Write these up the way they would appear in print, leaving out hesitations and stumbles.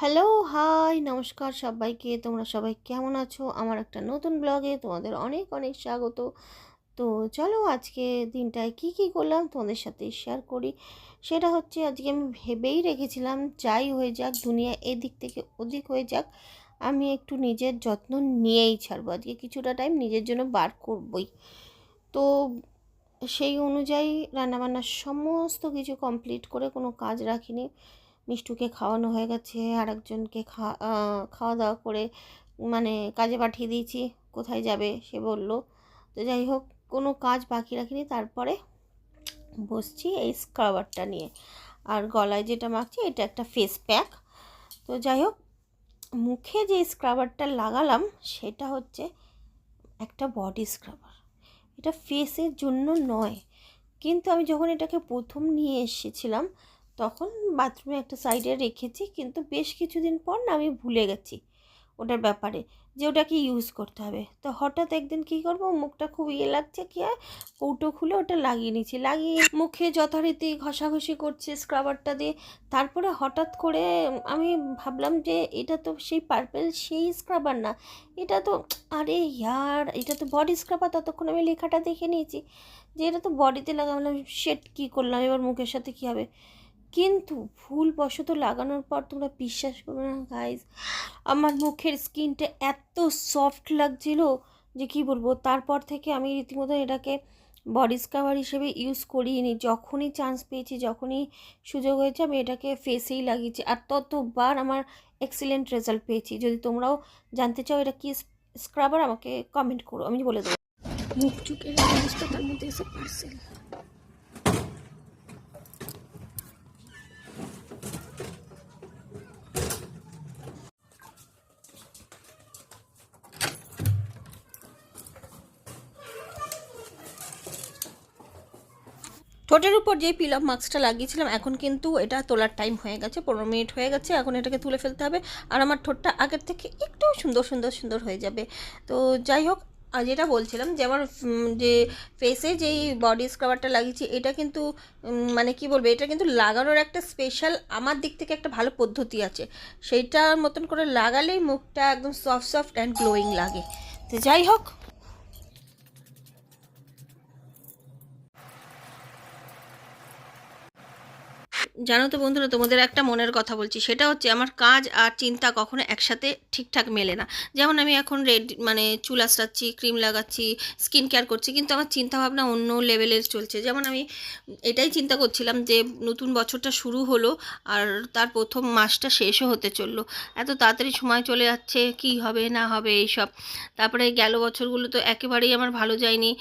Hello, high, নমস্কার সবাইকে। তোমরা সবাই কেমন আছো? আমার একটা নতুন ব্লগে তোমাদের অনেক অনেক স্বাগত। তো চলো আজকে দিনটায় কি কি করলাম তোমাদের সাথে শেয়ার করি। সেটা হচ্ছে আজকে আমি ভেবেই রেখেছিলাম যাই হয়ে যাক, দুনিয়া এদিক থেকে ওদিক হয়ে যাক, আমি একটু নিজের যত্ন নিয়েই ছাড়বো। আজকে কিছুটা টাইম নিজের জন্য বার করবই। তো সেই অনুযায়ী রান্নাবান্নার সমস্ত কিছু কমপ্লিট করে কোনো কাজ রাখিনি। মিষ্টুকে খাওয়ানো হয়ে গেছে, আরেকজনকে খাওয়া দাওয়া করে মানে কাজে পাঠিয়ে দিয়েছি। কোথায় যাবে সে বলল। তো যাই হোক, কোনো কাজ বাকি রাখিনি। তারপরে বসছি এই স্ক্রাবারটা নিয়ে, আর গলায় যেটা মাখছি এটা একটা ফেস প্যাক। তো যাই হোক, মুখে যে স্ক্রাবারটা লাগালাম সেটা হচ্ছে একটা বডি স্ক্রাবার। এটা ফেসের জন্য নয়, কিন্তু আমি যখন এটাকে প্রথম নিয়ে এসেছিলাম তখন বাথরুমে একটা সাইডে রেখেছি, কিন্তু বেশ কিছুদিন পর না আমি ভুলে গেছি ওটার ব্যাপারে, যে ওটাকে ইউজ করতে হবে। তো হঠাৎ একদিন কী করবো, মুখটা খুব লাগছে, কি হয়, কৌটো খুলে ওটা লাগিয়ে নিচ্ছি, লাগিয়ে মুখে যথারীতি ঘষাঘষি করছে স্ক্রাবারটা দিয়ে। তারপরে হঠাৎ করে আমি ভাবলাম যে এটা তো সেই পার্পেল সেই স্ক্রাবার না, এটা তো, আরে ইয়ার, এটা তো বডি স্ক্রাবার। ততক্ষণ আমি লেখাটা দেখে নিয়েছি যে এটা তো বডিতে লাগালাম। শেট, কী করলাম এবার, মুখের সাথে কী হবে। কিন্তু ভুলবশত লাগানোর পর তোমরা বিশ্বাস করবে না গাইজ, আমার মুখের স্কিনটা এত সফট লাগছিল যে কী বলবো। তারপর থেকে আমি রীতিমতো এটাকে বডি স্ক্রাবার হিসেবে ইউজ করিনি। যখনই চান্স পেয়েছি, যখনই সুযোগ হয়েছে, আমি এটাকে ফেসেই লাগিয়েছি, আর ততবার আমার এক্সিলেন্ট রেজাল্ট পেয়েছি। যদি তোমরাও জানতে চাও এটা কি স্ক্রাবার, আমাকে কমেন্ট করো, আমি বলে দেবো। মুখ চুকের জিনিসটা তার মধ্যে এসে পার্সেল। ঠোঁটের উপর যে পিল অফ মাস্কটা লাগিয়েছিলাম, এখন কিন্তু এটা তোলার টাইম হয়ে গেছে, 15 মিনিট হয়ে গেছে। এখন এটাকে তুলে ফেলতে হবে, আর আমার ঠোঁটটা আগের থেকে একটু সুন্দর সুন্দর সুন্দর হয়ে যাবে। তো যাই হোক, আর যেটা বলছিলাম যে আমার যে ফেসে যেই বডি স্ক্রাবারটা লাগিয়েছি, এটা কিন্তু মানে কি বলবো, এটা কিন্তু লাগানোর একটা স্পেশাল আমার দিক থেকে একটা ভালো পদ্ধতি আছে। সেইটার মতন করে লাগালেই মুখটা একদম সফট সফট অ্যান্ড গ্লোয়িং লাগে। তো যাই হোক, জানো তো বন্ধুরা, তোমাদের একটা মনের কথা বলছি, সেটা হচ্ছে আমার কাজ আর চিন্তা কখনো একসাথে ঠিকঠাক মেলে না। যেমন আমি এখন মানে চুল আঁচড়াচ্ছি, ক্রিম লাগাচ্ছি, স্কিন কেয়ার করছি, কিন্তু আমার চিন্তাভাবনা অন্য লেভেলের চলছে। যেমন আমি এটাই চিন্তা করছিলাম যে নতুন বছরটা শুরু হলো, আর তার প্রথম মাসটা শেষও হতে চললো। এত তাড়াতাড়ি সময় চলে যাচ্ছে, কি হবে না হবে এইসব। তারপরে গেল বছরগুলো তো একেবারেই আমার ভালো যায়নি,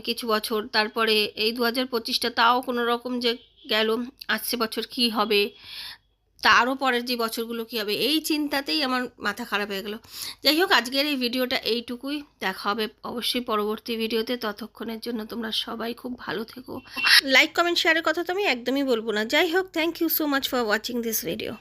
কিছু বছর। তারপরে এই 2025টা তাও কোনো রকম যে গেল, আসছে বছর কি হবে, তারও পরের যে বছরগুলো কী হবে, এই চিন্তাতেই আমার মাথা খারাপ হয়ে গেল। যাই হোক, আজকের এই ভিডিওটা এইটুকুই। দেখা হবে অবশ্যই পরবর্তী ভিডিওতে। ততক্ষণের জন্য তোমরা সবাই খুব ভালো থেকো। লাইক কমেন্ট শেয়ারের কথা তো আমি একদমই বলবো না। যাই হোক, thank you so much for watching this video.